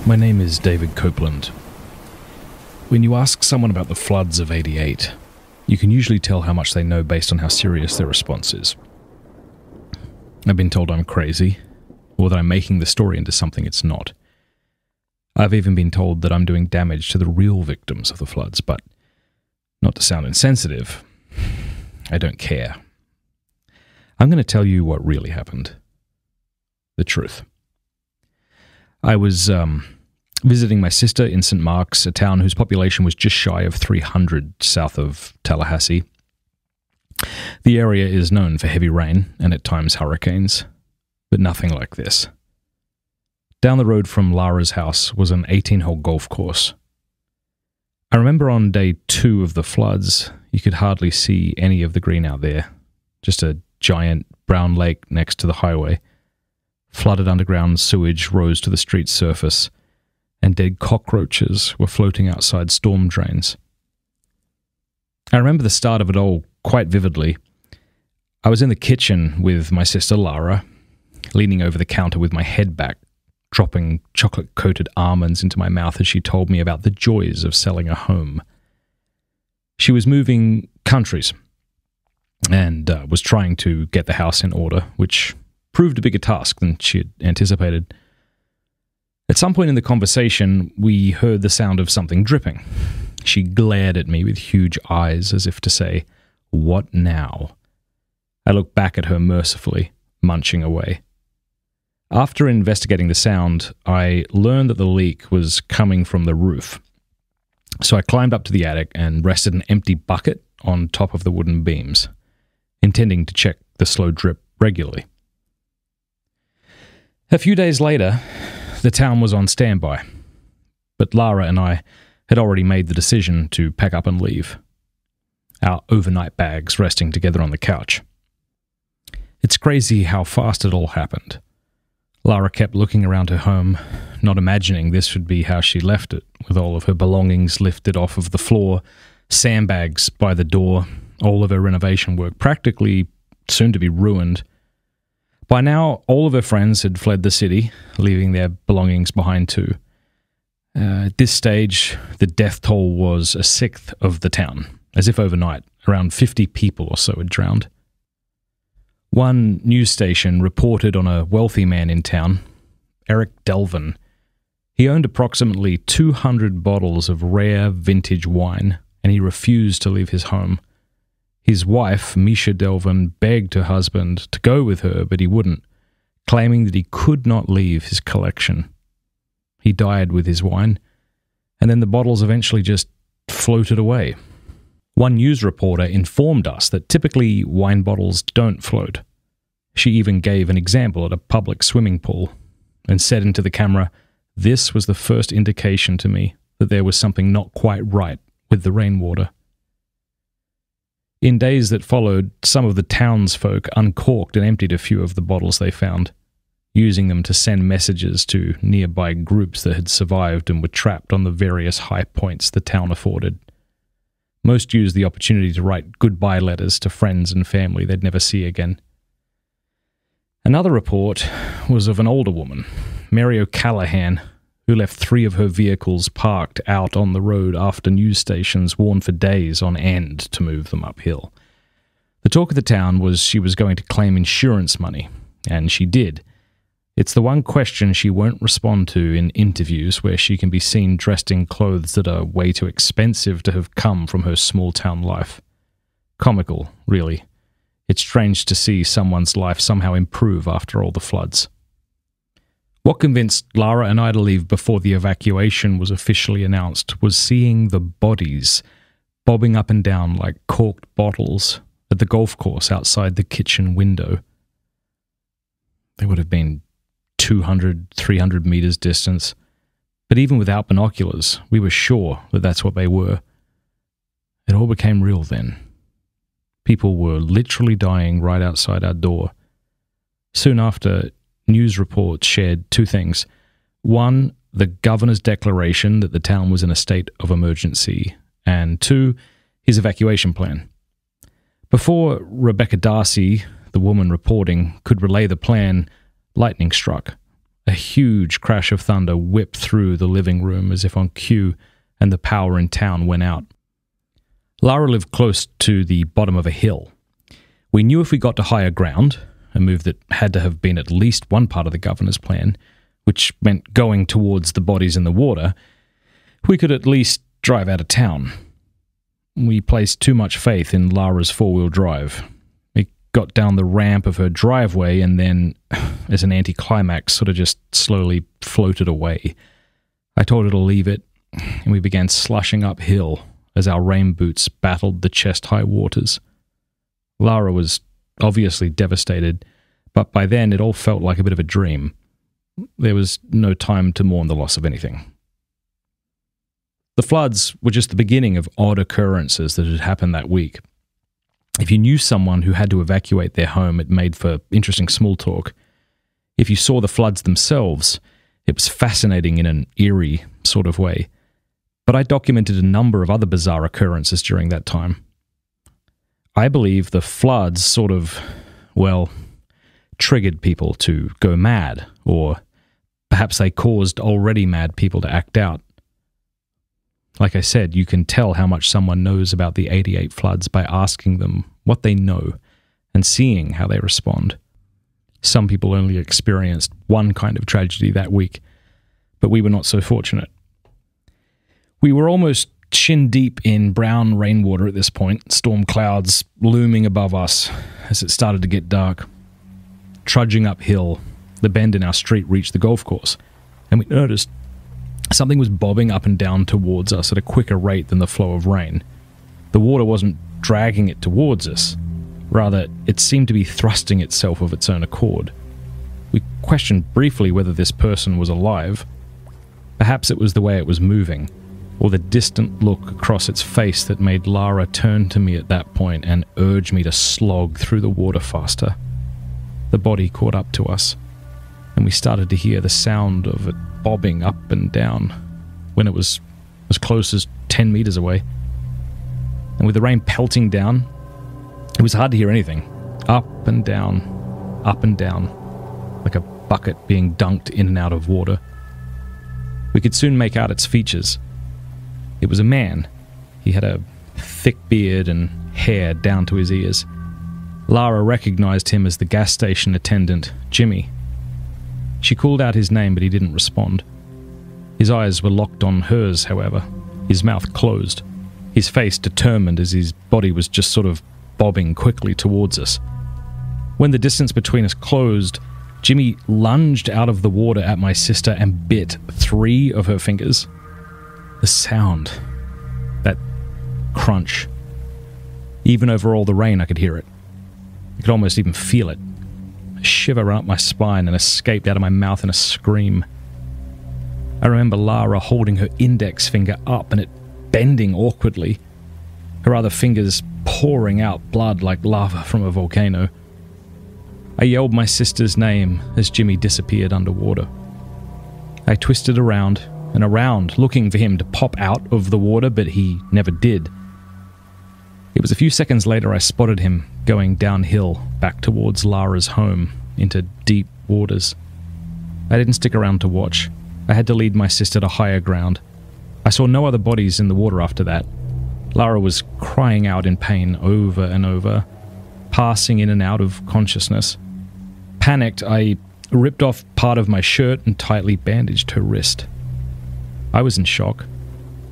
My name is David Copeland. When you ask someone about the floods of '88, you can usually tell how much they know based on how serious their response is. I've been told I'm crazy, or that I'm making the story into something it's not. I've even been told that I'm doing damage to the real victims of the floods, but not to sound insensitive, I don't care. I'm going to tell you what really happened. The truth. I was visiting my sister in St. Mark's, a town whose population was just shy of 300 south of Tallahassee. The area is known for heavy rain and at times hurricanes, but nothing like this. Down the road from Lara's house was an 18-hole golf course. I remember on day 2 of the floods, you could hardly see any of the green out there. Just a giant brown lake next to the highway. Flooded underground sewage rose to the street's surface, and dead cockroaches were floating outside storm drains. I remember the start of it all quite vividly. I was in the kitchen with my sister Lara, leaning over the counter with my head back, dropping chocolate-coated almonds into my mouth as she told me about the joys of selling a home. She was moving countries and was trying to get the house in order, which proved a bigger task than she had anticipated. At some point in the conversation, we heard the sound of something dripping. She glared at me with huge eyes as if to say, "What now?" I looked back at her mercifully, munching away. After investigating the sound, I learned that the leak was coming from the roof. So I climbed up to the attic and rested an empty bucket on top of the wooden beams, intending to check the slow drip regularly. A few days later, the town was on standby, but Lara and I had already made the decision to pack up and leave, our overnight bags resting together on the couch. It's crazy how fast it all happened. Lara kept looking around her home, not imagining this would be how she left it, with all of her belongings lifted off of the floor, sandbags by the door, all of her renovation work practically soon to be ruined. By now, all of her friends had fled the city, leaving their belongings behind too. At this stage, the death toll was 1/6 of the town, as if overnight, around 50 people or so had drowned. One news station reported on a wealthy man in town, Eric Delvin. He owned approximately 200 bottles of rare vintage wine, and he refused to leave his home. His wife, Misha Delvin, begged her husband to go with her, but he wouldn't, claiming that he could not leave his collection. He died with his wine, and then the bottles eventually just floated away. One news reporter informed us that typically wine bottles don't float. She even gave an example at a public swimming pool and said into the camera, "This was the first indication to me that there was something not quite right with the rainwater." In days that followed, some of the townsfolk uncorked and emptied a few of the bottles they found, using them to send messages to nearby groups that had survived and were trapped on the various high points the town afforded. Most used the opportunity to write goodbye letters to friends and family they'd never see again. Another report was of an older woman, Mary O'Callaghan, who left 3 of her vehicles parked out on the road after news stations warned for days on end to move them uphill. The talk of the town was she was going to claim insurance money, and she did. It's the one question she won't respond to in interviews where she can be seen dressed in clothes that are way too expensive to have come from her small-town life. Comical, really. It's strange to see someone's life somehow improve after all the floods. What convinced Lara and I to leave before the evacuation was officially announced was seeing the bodies bobbing up and down like corked bottles at the golf course outside the kitchen window. They would have been 200, 300 meters distance, but even without binoculars, we were sure that that's what they were. It all became real then. People were literally dying right outside our door. Soon after, news reports shared 2 things. One, the governor's declaration that the town was in a state of emergency, and 2, his evacuation plan. Before Rebecca Darcy, the woman reporting, could relay the plan, lightning struck. A huge crash of thunder whipped through the living room as if on cue, and the power in town went out. Lara lived close to the bottom of a hill. We knew if we got to higher ground, a move that had to have been at least one part of the governor's plan, which meant going towards the bodies in the water, we could at least drive out of town. We placed too much faith in Lara's four-wheel drive. We got down the ramp of her driveway and then, as an anticlimax, sort of just slowly floated away. I told her to leave it, and we began slushing uphill as our rain boots battled the chest-high waters. Lara was obviously devastated, but by then it all felt like a bit of a dream. There was no time to mourn the loss of anything. The floods were just the beginning of odd occurrences that had happened that week. If you knew someone who had to evacuate their home, it made for interesting small talk. If you saw the floods themselves, it was fascinating in an eerie sort of way. But I documented a number of other bizarre occurrences during that time. I believe the floods sort of, well, triggered people to go mad, or perhaps they caused already mad people to act out. Like I said, you can tell how much someone knows about the 88 floods by asking them what they know and seeing how they respond. Some people only experienced one kind of tragedy that week, but we were not so fortunate. We were almost shin-deep in brown rainwater at this point, storm clouds looming above us as it started to get dark. Trudging uphill, the bend in our street reached the golf course, and we noticed something was bobbing up and down towards us at a quicker rate than the flow of rain. The water wasn't dragging it towards us. Rather, it seemed to be thrusting itself of its own accord. We questioned briefly whether this person was alive. Perhaps it was the way it was moving, or the distant look across its face that made Lara turn to me at that point and urge me to slog through the water faster. The body caught up to us, and we started to hear the sound of it bobbing up and down when it was as close as 10 meters away. And with the rain pelting down, it was hard to hear anything. Up and down, like a bucket being dunked in and out of water. We could soon make out its features. It was a man. He had a thick beard and hair down to his ears. Lara recognized him as the gas station attendant, Jimmy. She called out his name, but he didn't respond. His eyes were locked on hers, however, his mouth closed, his face determined as his body was just sort of bobbing quickly towards us. When the distance between us closed, Jimmy lunged out of the water at my sister and bit 3 of her fingers. The sound, that crunch. Even over all the rain, I could hear it. I could almost even feel it. A shiver ran up my spine and escaped out of my mouth in a scream. I remember Lara holding her index finger up and it bending awkwardly, her other fingers pouring out blood like lava from a volcano. I yelled my sister's name as Jimmy disappeared underwater. I twisted around and around, looking for him to pop out of the water, but he never did. It was a few seconds later I spotted him going downhill back towards Lara's home into deep waters. I didn't stick around to watch. I had to lead my sister to higher ground. I saw no other bodies in the water after that. Lara was crying out in pain over and over, passing in and out of consciousness. Panicked, I ripped off part of my shirt and tightly bandaged her wrist. I was in shock,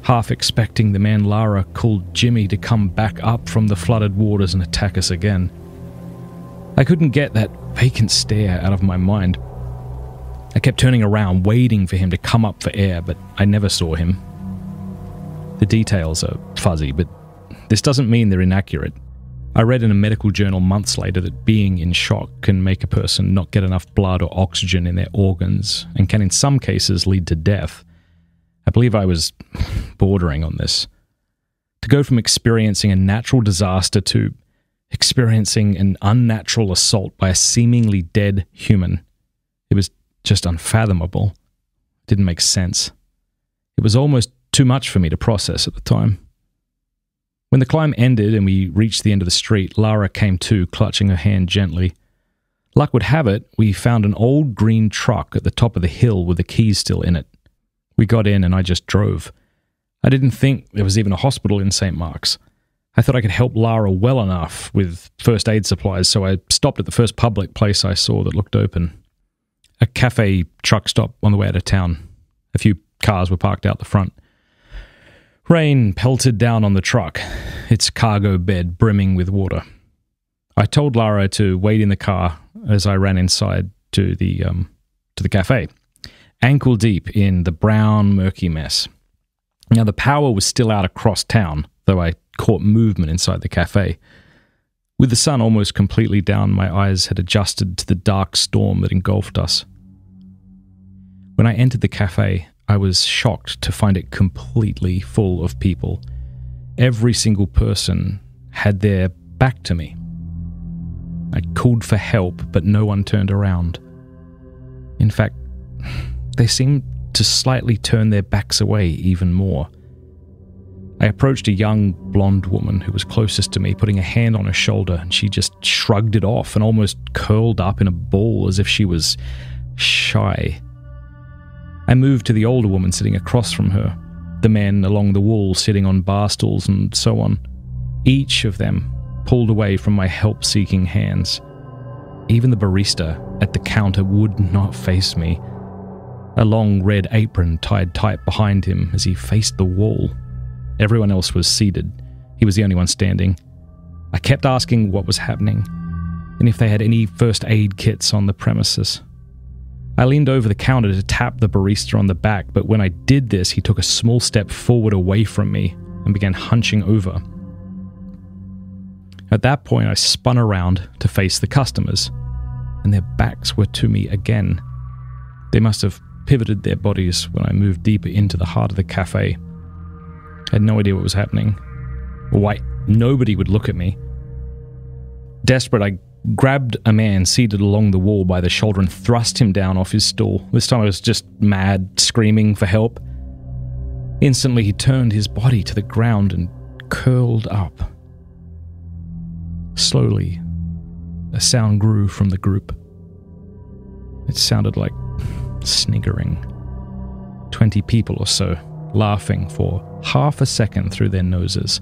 half expecting the man Lara called Jimmy to come back up from the flooded waters and attack us again. I couldn't get that vacant stare out of my mind. I kept turning around, waiting for him to come up for air, but I never saw him. The details are fuzzy, but this doesn't mean they're inaccurate. I read in a medical journal months later that being in shock can make a person not get enough blood or oxygen in their organs and can in some cases lead to death. I believe I was bordering on this. To go from experiencing a natural disaster to experiencing an unnatural assault by a seemingly dead human, it was just unfathomable. It didn't make sense. It was almost too much for me to process at the time. When the climb ended and we reached the end of the street, Lara came to, clutching her hand gently. Luck would have it, we found an old green truck at the top of the hill with the keys still in it. We got in and I just drove. I didn't think there was even a hospital in St. Mark's. I thought I could help Lara well enough with first aid supplies, so I stopped at the first public place I saw that looked open. A cafe truck stop on the way out of town. A few cars were parked out the front. Rain pelted down on the truck, its cargo bed brimming with water. I told Lara to wait in the car as I ran inside to the cafe, ankle deep in the brown, murky mess. Now, the power was still out across town, though I caught movement inside the cafe. With the sun almost completely down, my eyes had adjusted to the dark storm that engulfed us. When I entered the cafe, I was shocked to find it completely full of people. Every single person had their back to me. I called for help, but no one turned around. In fact, they seemed to slightly turn their backs away even more. I approached a young blonde woman who was closest to me, putting a hand on her shoulder, and she just shrugged it off and almost curled up in a ball as if she was shy. I moved to the older woman sitting across from her, the men along the wall sitting on bar stools and so on. Each of them pulled away from my help-seeking hands. Even the barista at the counter would not face me, a long red apron tied tight behind him as he faced the wall. Everyone else was seated. He was the only one standing. I kept asking what was happening, and if they had any first aid kits on the premises. I leaned over the counter to tap the barista on the back, but when I did this, he took a small step forward away from me and began hunching over. At that point, I spun around to face the customers, and their backs were to me again. They must have pivoted their bodies when I moved deeper into the heart of the cafe. I had no idea what was happening, or why nobody would look at me. Desperate, I grabbed a man seated along the wall by the shoulder and thrust him down off his stool. This time I was just mad, screaming for help. Instantly, he turned his body to the ground and curled up. Slowly, a sound grew from the group. It sounded like sniggering. 20 people or so, laughing for half a second through their noses.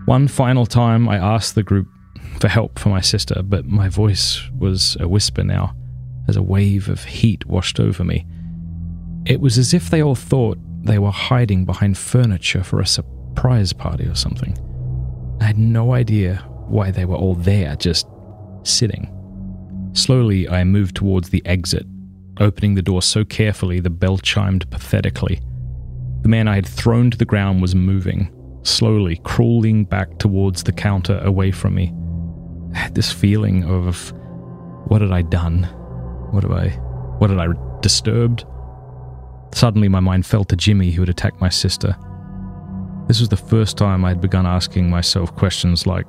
One final time, I asked the group for help for my sister, but my voice was a whisper now, as a wave of heat washed over me. It was as if they all thought they were hiding behind furniture for a surprise party or something. I had no idea why they were all there, just sitting. Slowly, I moved towards the exit, opening the door so carefully the bell chimed pathetically. The man I had thrown to the ground was moving, slowly crawling back towards the counter away from me. I had this feeling of, what had I done? What had I disturbed? Suddenly my mind fell to Jimmy, who had attacked my sister. This was the first time I had begun asking myself questions like,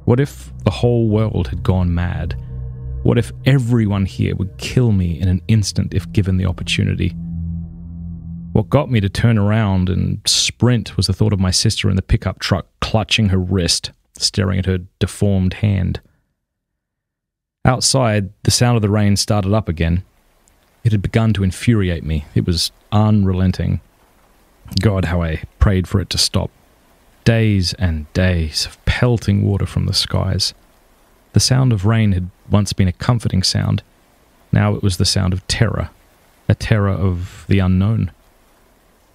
what if the whole world had gone mad? What if everyone here would kill me in an instant if given the opportunity? What got me to turn around and sprint was the thought of my sister in the pickup truck clutching her wrist, staring at her deformed hand. Outside, the sound of the rain started up again. It had begun to infuriate me. It was unrelenting. God, how I prayed for it to stop. Days and days of pelting water from the skies. The sound of rain had once been a comforting sound. Now it was the sound of terror, a terror of the unknown.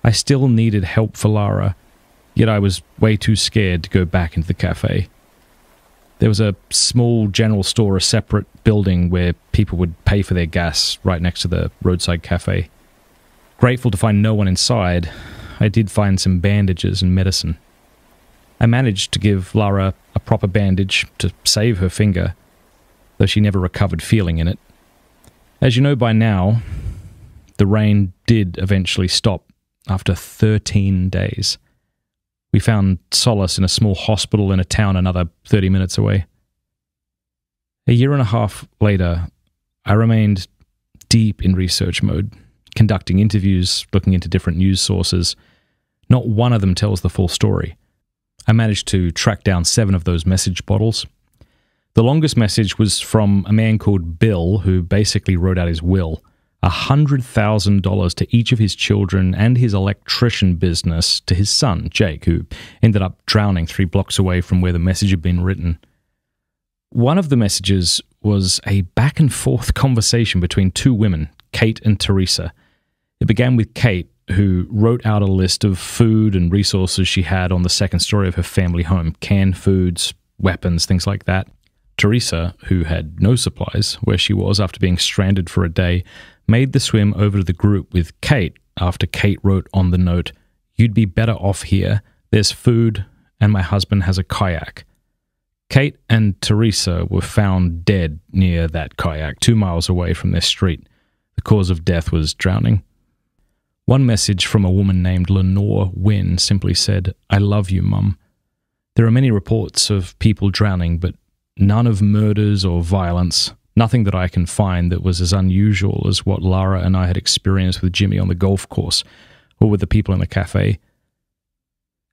I still needed help for Lara, yet I was way too scared to go back into the cafe. There was a small general store, a separate building where people would pay for their gas right next to the roadside cafe. Grateful to find no one inside, I did find some bandages and medicine. I managed to give Lara a proper bandage to save her finger, though she never recovered feeling in it. As you know by now, the rain did eventually stop after 13 days. We found solace in a small hospital in a town another 30 minutes away. A year and a half later, I remained deep in research mode, conducting interviews, looking into different news sources. Not one of them tells the full story. I managed to track down 7 of those message bottles. The longest message was from a man called Bill, who basically wrote out his will. $100,000 to each of his children and his electrician business to his son, Jake, who ended up drowning 3 blocks away from where the message had been written. One of the messages was a back-and-forth conversation between 2 women, Kate and Teresa. It began with Kate, who wrote out a list of food and resources she had on the second story of her family home, canned foods, weapons, things like that. Teresa, who had no supplies where she was after being stranded for a day, made the swim over to the group with Kate after Kate wrote on the note, "You'd be better off here. There's food, and my husband has a kayak." Kate and Teresa were found dead near that kayak, 2 miles away from their street. The cause of death was drowning. One message from a woman named Lenore Wynn simply said, "I love you, Mum." There are many reports of people drowning, but none of murders or violence, nothing that I can find that was as unusual as what Lara and I had experienced with Jimmy on the golf course or with the people in the cafe.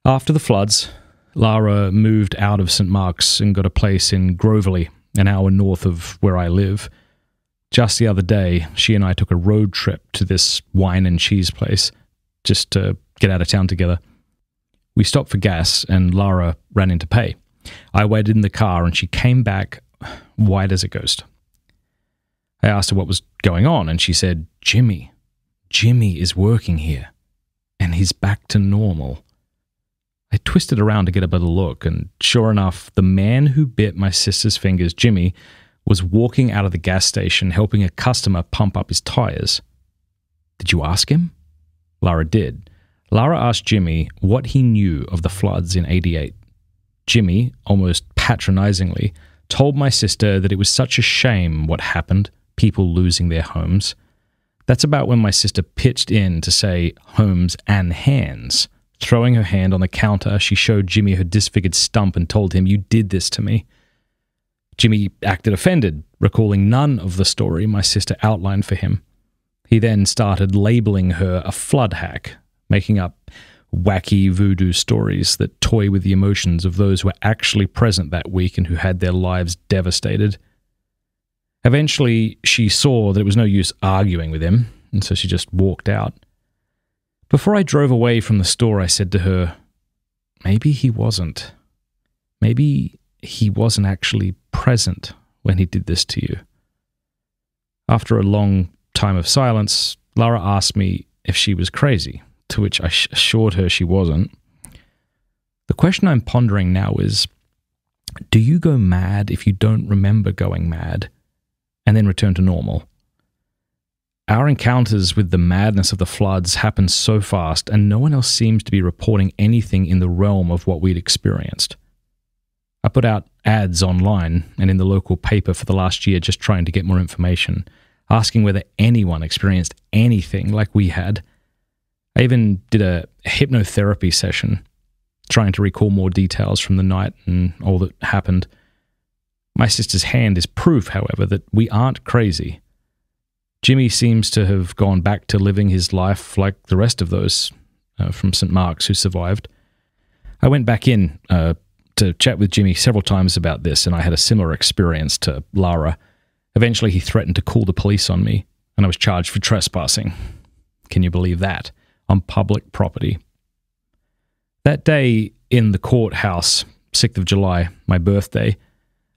After the floods, Lara moved out of St. Mark's and got a place in Groverley, an hour north of where I live. Just the other day, she and I took a road trip to this wine and cheese place just to get out of town together. We stopped for gas and Lara ran in to pay. I waited in the car and she came back white as a ghost. I asked her what was going on and she said, Jimmy is working here and he's back to normal." I twisted around to get a better look and sure enough, the man who bit my sister's fingers, Jimmy, was walking out of the gas station helping a customer pump up his tires. "Did you ask him?" Lara did. Lara asked Jimmy what he knew of the floods in '88. Jimmy, almost patronizingly, told my sister that it was such a shame what happened, people losing their homes. That's about when my sister pitched in to say homes and hands. Throwing her hand on the counter, she showed Jimmy her disfigured stump and told him, "You did this to me." Jimmy acted offended, recalling none of the story my sister outlined for him. He then started labeling her a flood hack, making up wacky voodoo stories that toy with the emotions of those who were actually present that week and who had their lives devastated. Eventually, she saw that it was no use arguing with him, and so she just walked out. Before I drove away from the store, I said to her, maybe he wasn't. Maybe he wasn't actually present when he did this to you. After a long time of silence, Lara asked me if she was crazy, to which I assured her she wasn't. The question I'm pondering now is, do you go mad if you don't remember going mad and then return to normal? Our encounters with the madness of the floods happened so fast, and no one else seems to be reporting anything in the realm of what we'd experienced. I put out ads online and in the local paper for the last year just trying to get more information, asking whether anyone experienced anything like we had. I even did a hypnotherapy session, trying to recall more details from the night and all that happened. My sister's hand is proof, however, that we aren't crazy. Jimmy seems to have gone back to living his life like the rest of those from St. Mark's who survived. I went back in to chat with Jimmy several times about this, and I had a similar experience to Lara. Eventually, he threatened to call the police on me, and I was charged for trespassing. Can you believe that? On public property. That day in the courthouse, 6th of July, my birthday,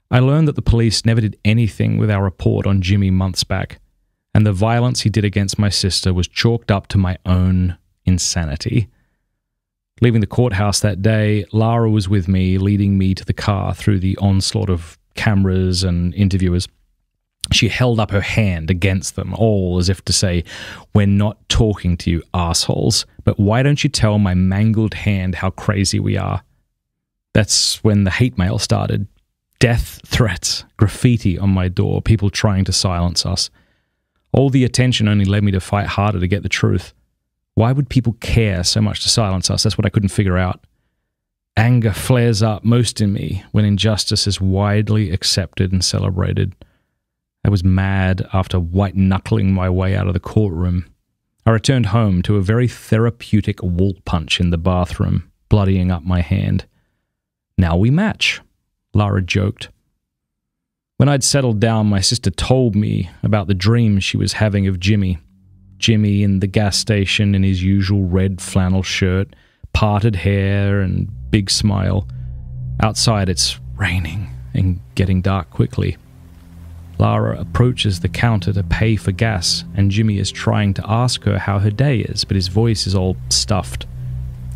I learned that the police never did anything with our report on Jimmy months back, and the violence he did against my sister was chalked up to my own insanity. Leaving the courthouse that day, Lara was with me, leading me to the car through the onslaught of cameras and interviewers. She held up her hand against them all as if to say, "We're not talking to you assholes, but why don't you tell my mangled hand how crazy we are?" That's when the hate mail started. Death threats, graffiti on my door, people trying to silence us. All the attention only led me to fight harder to get the truth. Why would people care so much to silence us? That's what I couldn't figure out. Anger flares up most in me when injustice is widely accepted and celebrated. I was mad after white-knuckling my way out of the courtroom. I returned home to a very therapeutic wall punch in the bathroom, bloodying up my hand. "Now we match," Lara joked. When I'd settled down, my sister told me about the dream she was having of Jimmy. Jimmy in the gas station in his usual red flannel shirt, parted hair and big smile. Outside it's raining and getting dark quickly. Lara approaches the counter to pay for gas, and Jimmy is trying to ask her how her day is, but his voice is all stuffed.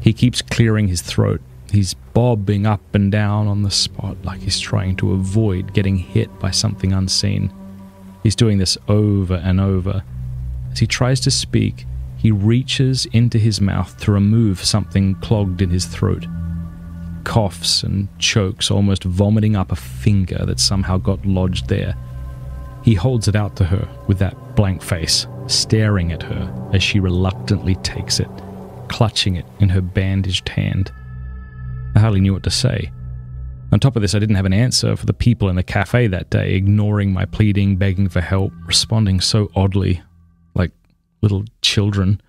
He keeps clearing his throat. He's bobbing up and down on the spot like he's trying to avoid getting hit by something unseen. He's doing this over and over. As he tries to speak, he reaches into his mouth to remove something clogged in his throat. Coughs and chokes, almost vomiting up a finger that somehow got lodged there. He holds it out to her with that blank face, staring at her as she reluctantly takes it, clutching it in her bandaged hand. I hardly knew what to say. On top of this, I didn't have an answer for the people in the cafe that day, ignoring my pleading, begging for help, responding so oddly, like little children.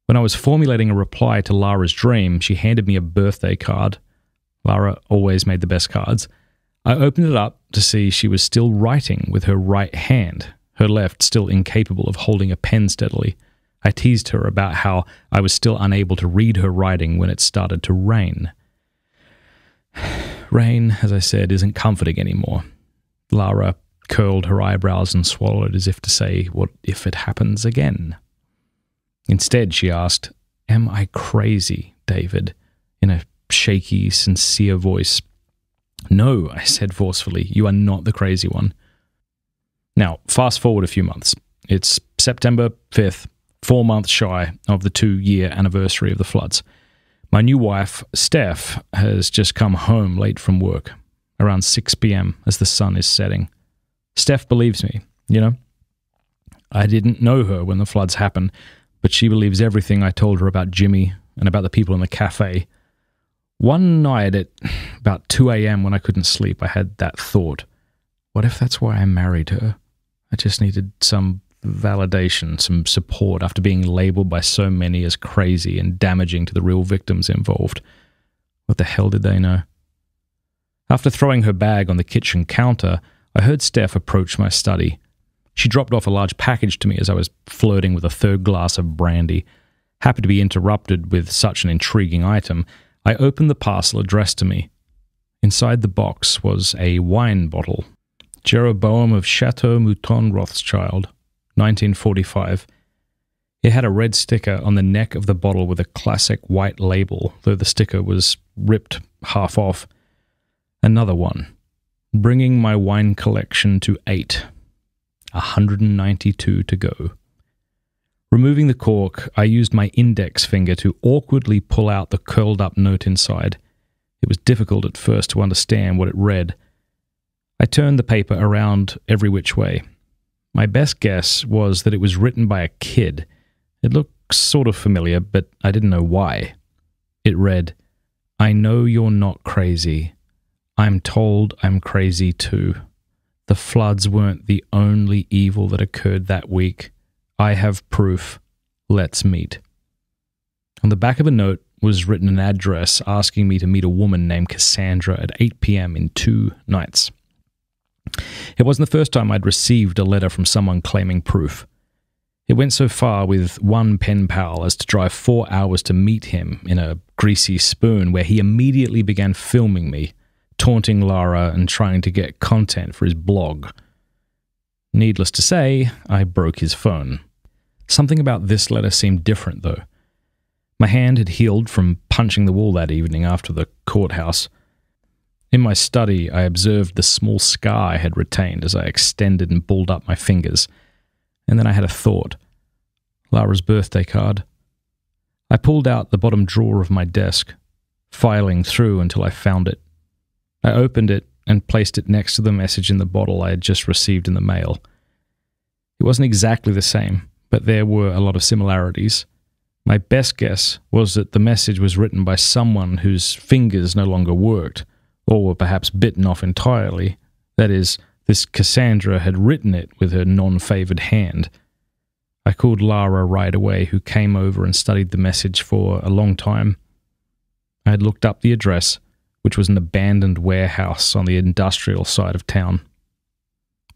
When I was formulating a reply to Lara's dream, she handed me a birthday card. Lara always made the best cards. I opened it up to see she was still writing with her right hand, her left still incapable of holding a pen steadily. I teased her about how I was still unable to read her writing when it started to rain. Rain, as I said, isn't comforting anymore. Lara curled her eyebrows and swallowed as if to say, "What if it happens again?" Instead, she asked, "Am I crazy, David?" in a shaky, sincere voice. "No," I said forcefully, "you are not the crazy one." Now, fast forward a few months. It's September 5th, 4 months shy of the 2-year anniversary of the floods. My new wife, Steph, has just come home late from work, around 6 p.m. as the sun is setting. Steph believes me, you know. I didn't know her when the floods happened, but she believes everything I told her about Jimmy and about the people in the cafe. One night at about 2 a.m. when I couldn't sleep, I had that thought. What if that's why I married her? I just needed some validation, some support after being labeled by so many as crazy and damaging to the real victims involved. What the hell did they know? After throwing her bag on the kitchen counter, I heard Steph approach my study. She dropped off a large package to me as I was flirting with a third glass of brandy. Happy to be interrupted with such an intriguing item, I opened the parcel addressed to me. Inside the box was a wine bottle. Jeroboam of Chateau Mouton Rothschild, 1945. It had a red sticker on the neck of the bottle with a classic white label, though the sticker was ripped half off. Another one. Bringing my wine collection to 8. 192 to go. Removing the cork, I used my index finger to awkwardly pull out the curled-up note inside. It was difficult at first to understand what it read. I turned the paper around every which way. My best guess was that it was written by a kid. It looked sort of familiar, but I didn't know why. It read, "I know you're not crazy. I'm told I'm crazy too. The floods weren't the only evil that occurred that week. I have proof. Let's meet." On the back of a note was written an address asking me to meet a woman named Cassandra at 8 p.m. in 2 nights. It wasn't the first time I'd received a letter from someone claiming proof. It went so far with one pen pal as to drive 4 hours to meet him in a greasy spoon where he immediately began filming me, taunting Lara and trying to get content for his blog. Needless to say, I broke his phone. Something about this letter seemed different, though. My hand had healed from punching the wall that evening after the courthouse. In my study, I observed the small scar I had retained as I extended and balled up my fingers. And then I had a thought. Lara's birthday card. I pulled out the bottom drawer of my desk, filing through until I found it. I opened it and placed it next to the message in the bottle I had just received in the mail. It wasn't exactly the same, but there were a lot of similarities. My best guess was that the message was written by someone whose fingers no longer worked, or were perhaps bitten off entirely. That is, this Cassandra had written it with her non-favoured hand. I called Lara right away, who came over and studied the message for a long time. I had looked up the address, which was an abandoned warehouse on the industrial side of town.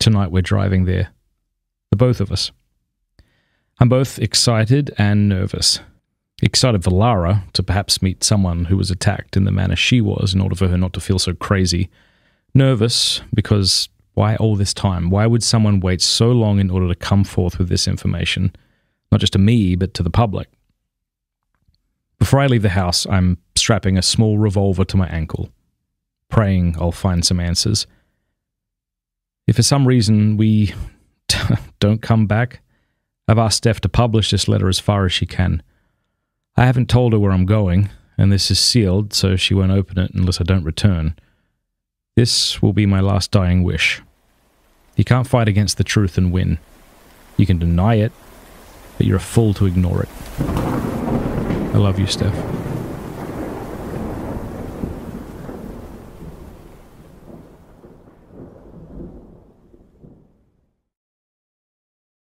Tonight we're driving there. The both of us. I'm both excited and nervous. Excited for Lara to perhaps meet someone who was attacked in the manner she was in order for her not to feel so crazy. Nervous because why all this time? Why would someone wait so long in order to come forth with this information? Not just to me, but to the public. Before I leave the house, I'm strapping a small revolver to my ankle, praying I'll find some answers. If for some reason we don't come back, I've asked Steph to publish this letter as far as she can. I haven't told her where I'm going, and this is sealed, so she won't open it unless I don't return. This will be my last dying wish. You can't fight against the truth and win. You can deny it, but you're a fool to ignore it. I love you, Steph.